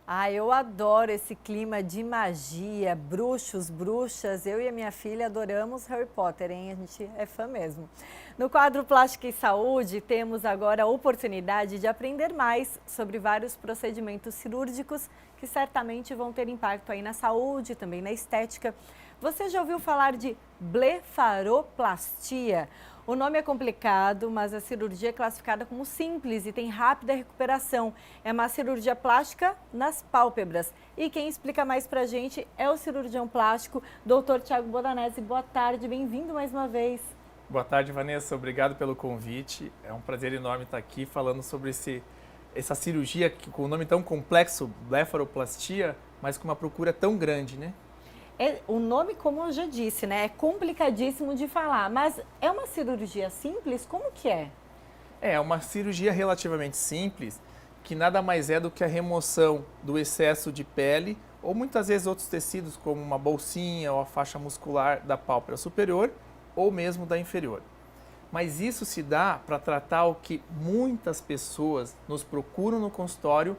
Ah, eu adoro esse clima de magia, bruxos, bruxas. Eu e a minha filha adoramos Harry Potter, hein? A gente é fã mesmo. No quadro Plástica e Saúde, temos agora a oportunidade de aprender mais sobre vários procedimentos cirúrgicos que certamente vão ter impacto aí na saúde, também na estética. Você já ouviu falar de blefaroplastia? O nome é complicado, mas a cirurgia é classificada como simples e tem rápida recuperação. É uma cirurgia plástica nas pálpebras. E quem explica mais pra gente é o cirurgião plástico, Dr. Thiago Bodanese. Boa tarde, bem-vindo mais uma vez. Boa tarde, Vanessa. Obrigado pelo convite. É um prazer enorme estar aqui falando sobre essa cirurgia com um nome tão complexo, blefaroplastia, mas com uma procura tão grande, né? O nome, como eu já disse, né, é complicadíssimo de falar, mas é uma cirurgia simples? Como que é? É uma cirurgia relativamente simples, que nada mais é do que a remoção do excesso de pele ou muitas vezes outros tecidos, como uma bolsinha ou a faixa muscular da pálpebra superior ou mesmo da inferior. Mas isso se dá para tratar o que muitas pessoas nos procuram no consultório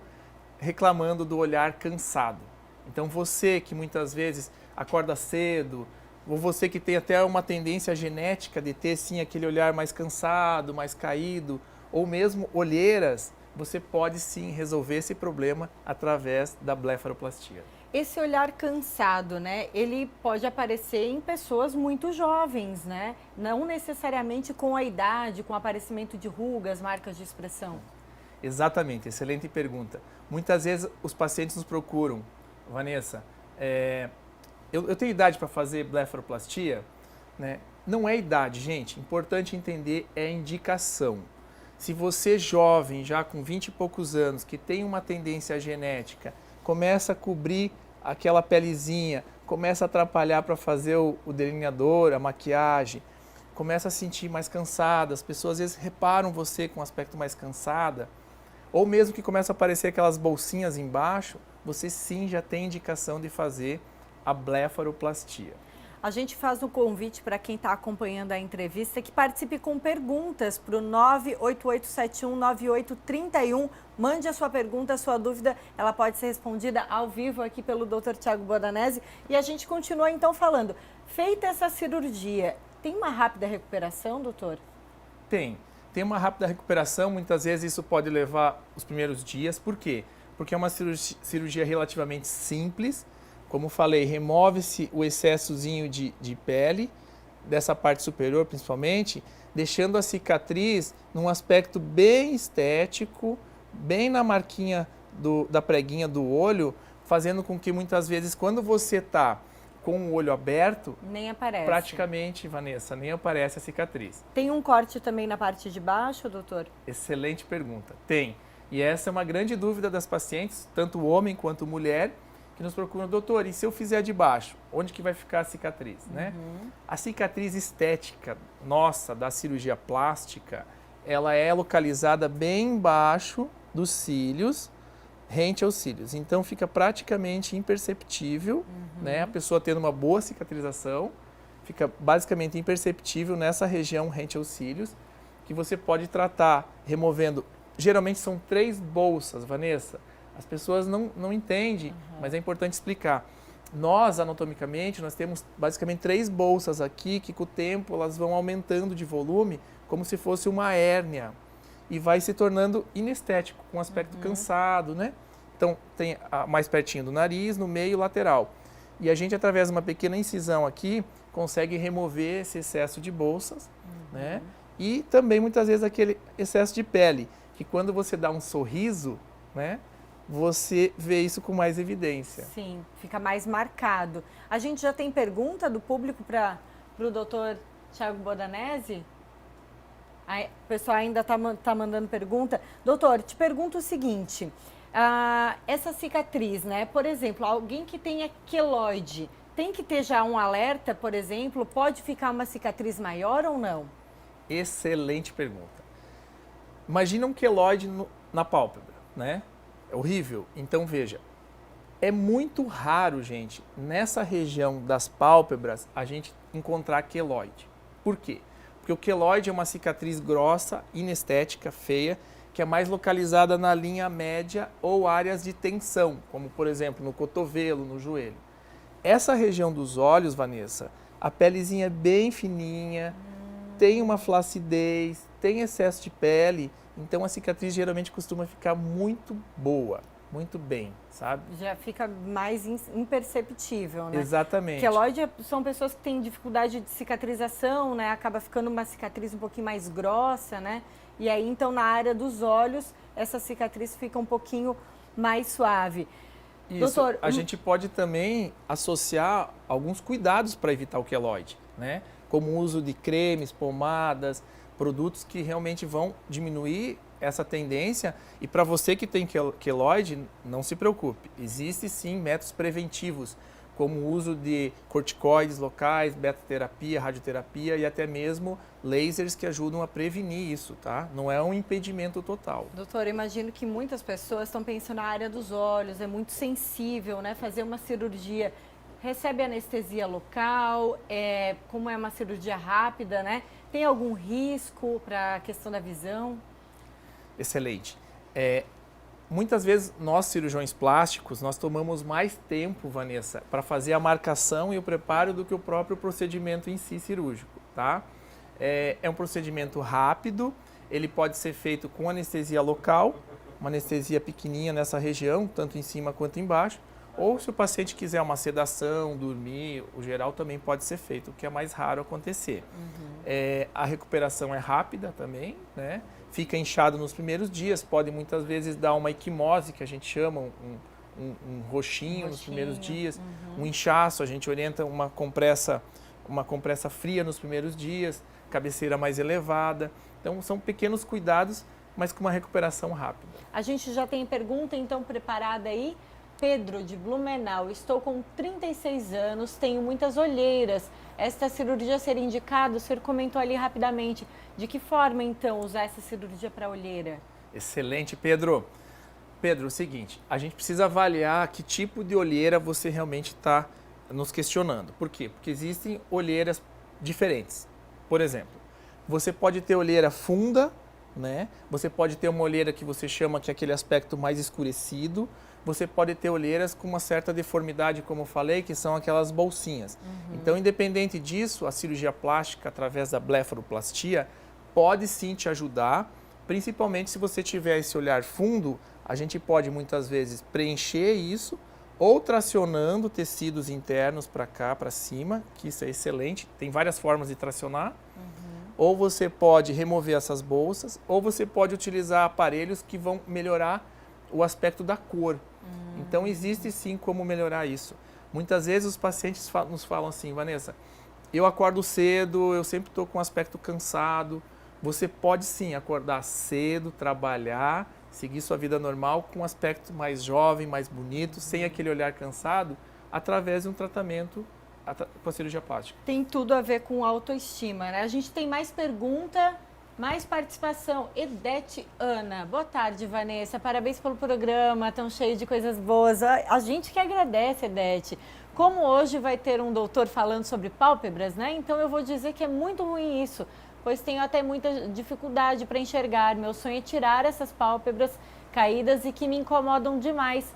reclamando do olhar cansado. Então você que muitas vezes acorda cedo, ou você que tem até uma tendência genética de ter sim aquele olhar mais cansado, mais caído, ou mesmo olheiras, você pode sim resolver esse problema através da blefaroplastia. Esse olhar cansado, né, ele pode aparecer em pessoas muito jovens, né? Não necessariamente com a idade, com o aparecimento de rugas, marcas de expressão. Exatamente, excelente pergunta. Muitas vezes os pacientes nos procuram, Vanessa, eu tenho idade para fazer blefaroplastia, né? Não é idade, gente. Importante entender é indicação. Se você jovem, já com 20 e poucos anos, que tem uma tendência genética, começa a cobrir aquela pelezinha, começa a atrapalhar para fazer o delineador, a maquiagem, começa a sentir mais cansada, as pessoas às vezes reparam você com um aspecto mais cansada, ou mesmo que começa a aparecer aquelas bolsinhas embaixo, você sim já tem indicação de fazer a blefaroplastia. A gente faz um convite para quem está acompanhando a entrevista que participe com perguntas para o 988719831. Mande a sua pergunta, a sua dúvida, ela pode ser respondida ao vivo aqui pelo Dr. Thiago Bodanese. E a gente continua então falando. Feita essa cirurgia, tem uma rápida recuperação, doutor? Tem uma rápida recuperação, muitas vezes isso pode levar os primeiros dias. Por quê? Porque é uma cirurgia relativamente simples. Como falei, remove-se o excessozinho de pele, dessa parte superior principalmente, deixando a cicatriz num aspecto bem estético, bem na marquinha da preguinha do olho, fazendo com que muitas vezes quando você está com o olho aberto, nem aparece. Praticamente, Vanessa, nem aparece a cicatriz. Tem um corte também na parte de baixo, doutor? Excelente pergunta. Tem. E essa é uma grande dúvida das pacientes, tanto homem quanto mulher, que nos procuram, doutor, e se eu fizer de baixo, onde que vai ficar a cicatriz, né? A cicatriz estética nossa, da cirurgia plástica, ela é localizada bem embaixo dos cílios, rente aos cílios. Então fica praticamente imperceptível, né? A pessoa tendo uma boa cicatrização, fica basicamente imperceptível nessa região rente aos cílios, que você pode tratar removendo. Geralmente são 3 bolsas, Vanessa. As pessoas não entendem, mas é importante explicar. Nós, anatomicamente, nós temos basicamente 3 bolsas aqui, que com o tempo elas vão aumentando de volume, como se fosse uma hérnia. E vai se tornando inestético, com um aspecto cansado, né? Então, tem mais pertinho do nariz, no meio e lateral. E a gente, através de uma pequena incisão aqui, consegue remover esse excesso de bolsas, né? E também, muitas vezes, aquele excesso de pele, que quando você dá um sorriso, né? Você vê isso com mais evidência. Sim, fica mais marcado. A gente já tem pergunta do público para o doutor Thiago Bodanese? O pessoal ainda tá mandando pergunta. Doutor, te pergunto o seguinte, essa cicatriz, né? Por exemplo, alguém que tenha queloide, tem que ter já um alerta, por exemplo? Pode ficar uma cicatriz maior ou não? Excelente pergunta. Imagina um queloide na pálpebra, né? É horrível. Então, veja, é muito raro, gente, nessa região das pálpebras, a gente encontrar queloide. Por quê? Porque o queloide é uma cicatriz grossa, inestética, feia, que é mais localizada na linha média ou áreas de tensão, como por exemplo no cotovelo, no joelho. Essa região dos olhos, Vanessa, a pelezinha é bem fininha, tem uma flacidez, tem excesso de pele, então a cicatriz geralmente costuma ficar muito boa, muito bem, sabe? Já fica mais imperceptível, né? Exatamente. Queloide são pessoas que têm dificuldade de cicatrização, né? Acaba ficando uma cicatriz um pouquinho mais grossa, né? E aí, então, na área dos olhos, essa cicatriz fica um pouquinho mais suave. Isso. Doutor, a gente pode também associar alguns cuidados para evitar o queloide, né? Como o uso de cremes, pomadas, produtos que realmente vão diminuir essa tendência. E para você que tem queloide, não se preocupe. Existem sim métodos preventivos, como o uso de corticoides locais, beta-terapia, radioterapia e até mesmo lasers que ajudam a prevenir isso, tá? Não é um impedimento total. doutor, eu imagino que muitas pessoas estão pensando na área dos olhos, é muito sensível, né? Fazer uma cirurgia, recebe anestesia local, como é uma cirurgia rápida, né? Tem algum risco para a questão da visão? Excelente. Muitas vezes nós cirurgiões plásticos, nós tomamos mais tempo, Vanessa, para fazer a marcação e o preparo do que o próprio procedimento em si cirúrgico, tá? É um procedimento rápido, ele pode ser feito com anestesia local, uma anestesia pequenininha nessa região, tanto em cima quanto embaixo, ou se o paciente quiser uma sedação, dormir, o geral também pode ser feito, o que é mais raro acontecer. A recuperação é rápida também, né? Fica inchado nos primeiros dias, pode muitas vezes dar uma equimose, que a gente chama, um roxinho nos primeiros dias, um inchaço, a gente orienta uma compressa fria nos primeiros dias, cabeceira mais elevada. Então são pequenos cuidados, mas com uma recuperação rápida. A gente já tem pergunta então preparada aí. Pedro, de Blumenau, estou com 36 anos, tenho muitas olheiras. Esta cirurgia seria indicada? O senhor comentou ali rapidamente. De que forma, então, usar essa cirurgia para olheira? Excelente, Pedro. Pedro, é o seguinte, a gente precisa avaliar que tipo de olheira você realmente está nos questionando. Por quê? Porque existem olheiras diferentes. Por exemplo, você pode ter olheira funda, né? Você pode ter uma olheira que você chama que é aquele aspecto mais escurecido. Você pode ter olheiras com uma certa deformidade, como eu falei, que são aquelas bolsinhas. Então, independente disso, a cirurgia plástica, através da blefaroplastia, pode sim te ajudar, principalmente se você tiver esse olhar fundo, a gente pode muitas vezes preencher isso, ou tracionando tecidos internos para cá, para cima, que isso é excelente, tem várias formas de tracionar, ou você pode remover essas bolsas, ou você pode utilizar aparelhos que vão melhorar o aspecto da cor. Então, existe sim como melhorar isso. Muitas vezes os pacientes nos falam assim, Vanessa, eu acordo cedo, eu sempre estou com um aspecto cansado. Você pode sim acordar cedo, trabalhar, seguir sua vida normal com um aspecto mais jovem, mais bonito, sem aquele olhar cansado, através de um tratamento com a cirurgia plástica. Tem tudo a ver com autoestima, né? A gente tem mais pergunta, mais participação. Edete Ana. Boa tarde, Vanessa. Parabéns pelo programa, tão cheio de coisas boas. A gente que agradece, Edete. Como hoje vai ter um doutor falando sobre pálpebras, né? Então eu vou dizer que é muito ruim isso, pois tenho até muita dificuldade para enxergar. Meu sonho é tirar essas pálpebras caídas e que me incomodam demais.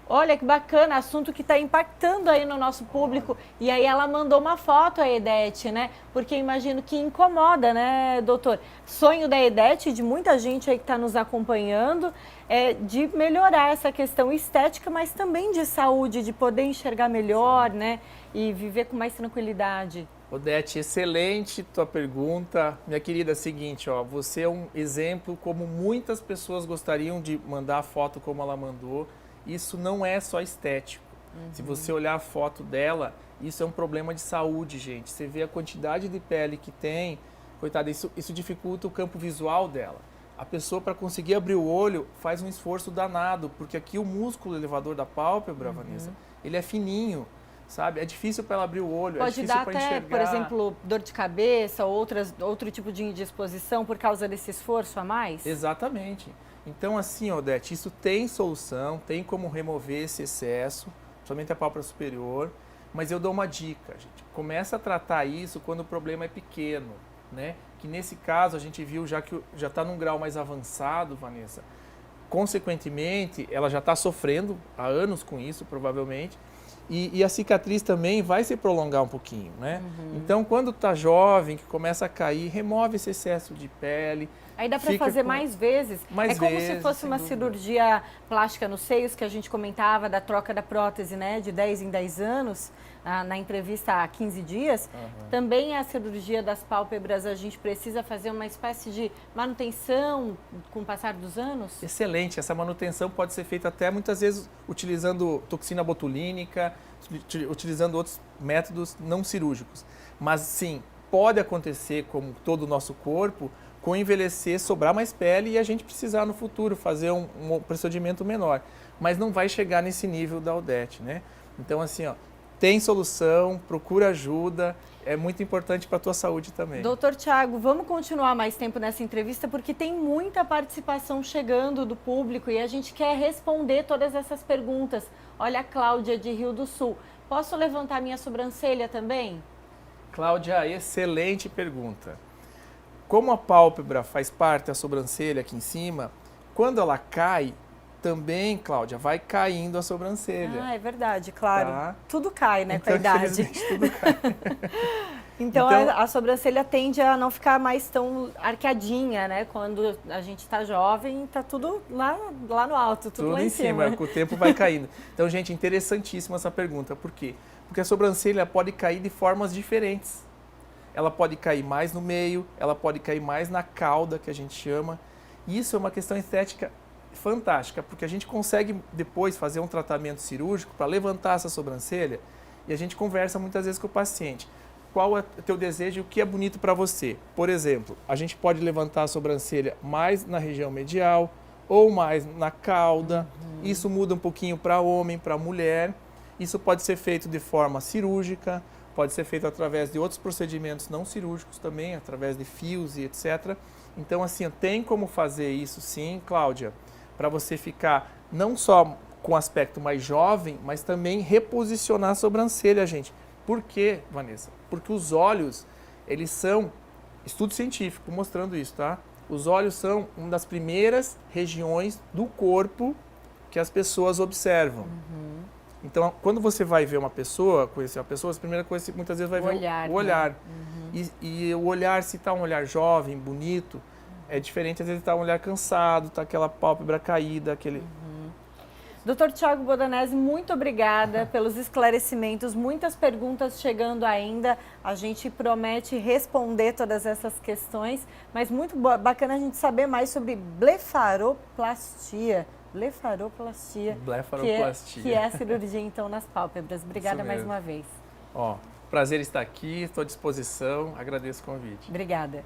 Olha que bacana, assunto que está impactando aí no nosso público. E aí ela mandou uma foto, a Edete, né? Porque eu imagino que incomoda, né, doutor? Sonho da Edete e de muita gente aí que está nos acompanhando é de melhorar essa questão estética, mas também de saúde, de poder enxergar melhor, né? E viver com mais tranquilidade. Odete, excelente tua pergunta. Minha querida, é o seguinte, ó, você é um exemplo como muitas pessoas gostariam de mandar a foto como ela mandou. Isso não é só estético. Se você olhar a foto dela, isso é um problema de saúde, gente. Você vê a quantidade de pele que tem, coitada, isso dificulta o campo visual dela. A pessoa, para conseguir abrir o olho, faz um esforço danado, porque aqui o músculo elevador da pálpebra, Vanessa, ele é fininho, sabe? É difícil para ela abrir o olho, Pode é difícil dar para até, enxergar. por exemplo, dor de cabeça ou outro tipo de indisposição por causa desse esforço a mais? Exatamente. Então, assim, Odete, isso tem solução, tem como remover esse excesso, somente a pálpebra superior, mas eu dou uma dica, gente. Começa a tratar isso quando o problema é pequeno, né? Que nesse caso a gente viu já que já está num grau mais avançado, Vanessa. Consequentemente, ela já está sofrendo há anos com isso, provavelmente. E a cicatriz também vai se prolongar um pouquinho, né? Então, quando está jovem, que começa a cair, remove esse excesso de pele. Aí dá para fazer mais vezes. Mais é como vezes, se fosse uma cirurgia plástica nos seios, que a gente comentava da troca da prótese, né? De 10 em 10 anos, na entrevista há 15 dias. Também a cirurgia das pálpebras, a gente precisa fazer uma espécie de manutenção com o passar dos anos? Excelente. Essa manutenção pode ser feita até muitas vezes utilizando toxina botulínica, utilizando outros métodos não cirúrgicos. Mas sim, pode acontecer, como todo o nosso corpo, com envelhecer, sobrar mais pele e a gente precisar no futuro fazer um procedimento menor. Mas não vai chegar nesse nível da Odete, né? Então, assim, ó, tem solução, procura ajuda, é muito importante para a tua saúde também. Doutor Thiago, vamos continuar mais tempo nessa entrevista porque tem muita participação chegando do público e a gente quer responder todas essas perguntas. Olha a Cláudia de Rio do Sul. Posso levantar minha sobrancelha também? Cláudia, excelente pergunta. Como a pálpebra faz parte da sobrancelha aqui em cima, quando ela cai, também, Cláudia, vai caindo a sobrancelha. Ah, é verdade, claro. Tá? Tudo cai, né, Então, com a idade. infelizmente, tudo cai. Então a sobrancelha tende a não ficar mais tão arqueadinha, né? Quando a gente está jovem, tá tudo lá no alto, tudo lá em cima. Com o tempo vai caindo. Então, gente, interessantíssima essa pergunta. Por quê? Porque a sobrancelha pode cair de formas diferentes. Ela pode cair mais no meio, ela pode cair mais na cauda, que a gente chama. E isso é uma questão estética fantástica, porque a gente consegue depois fazer um tratamento cirúrgico para levantar essa sobrancelha e a gente conversa muitas vezes com o paciente. Qual é o teu desejo e o que é bonito para você? Por exemplo, a gente pode levantar a sobrancelha mais na região medial ou mais na cauda. Isso muda um pouquinho para homem, para mulher. Isso pode ser feito de forma cirúrgica, pode ser feito através de outros procedimentos não cirúrgicos também, através de fios e etc. Então, assim, tem como fazer isso sim, Cláudia, para você ficar não só com aspecto mais jovem, mas também reposicionar a sobrancelha, gente. Por quê, Vanessa? Porque os olhos, eles são, estudo científico mostrando isso, tá? Os olhos são uma das primeiras regiões do corpo que as pessoas observam. Então, quando você vai ver uma pessoa, conhecer uma pessoa, a primeira coisa que muitas vezes vai ver o olhar. Né? E o olhar, se está um olhar jovem, bonito, é diferente, às vezes está um olhar cansado, está aquela pálpebra caída, aquele... Doutor Thiago Bodanese, muito obrigada pelos esclarecimentos, muitas perguntas chegando ainda, a gente promete responder todas essas questões, mas muito bacana a gente saber mais sobre blefaroplastia. Blefaroplastia. Que é a cirurgia, então, nas pálpebras. Obrigada mais uma vez. Ó, prazer estar aqui, estou à disposição, agradeço o convite. Obrigada.